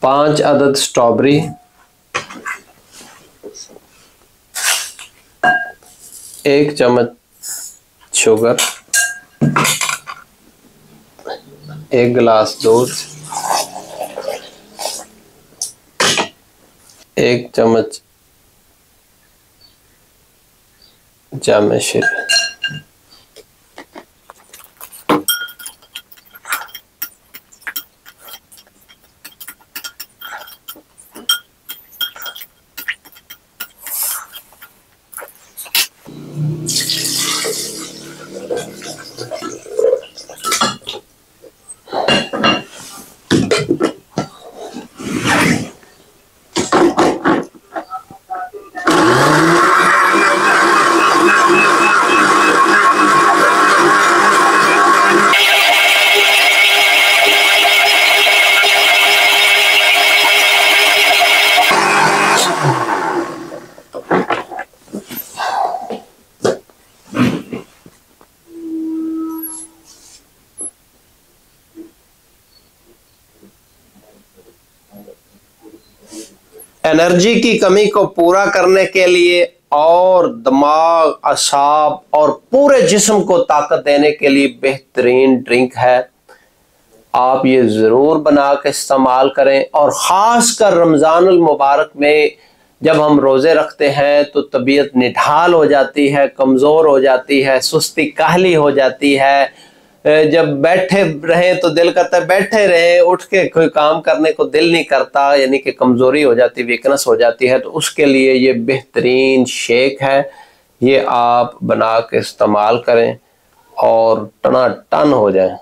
5 अदद स्ट्रॉबेरी, 1 चम्मच शुगर, 1 गिलास दूध, 1 चम्मच जामे शीरा। एनर्जी की कमी को पूरा करने के लिए और दिमाग, असाब और पूरे जिस्म को ताकत देने के लिए बेहतरीन ड्रिंक है। आप ये ज़रूर बना के इस्तेमाल करें। और ख़ासकर रमज़ानुल मुबारक में जब हम रोज़े रखते हैं तो तबीयत निढाल हो जाती है, कमज़ोर हो जाती है, सुस्ती काहली हो जाती है। जब बैठे रहें तो दिल करता है बैठे रहें, उठ के कोई काम करने को दिल नहीं करता, यानी कि कमज़ोरी हो जाती, वीकनेस हो जाती है। तो उसके लिए ये बेहतरीन शेक है, ये आप बना के इस्तेमाल करें और टनाटन हो जाए।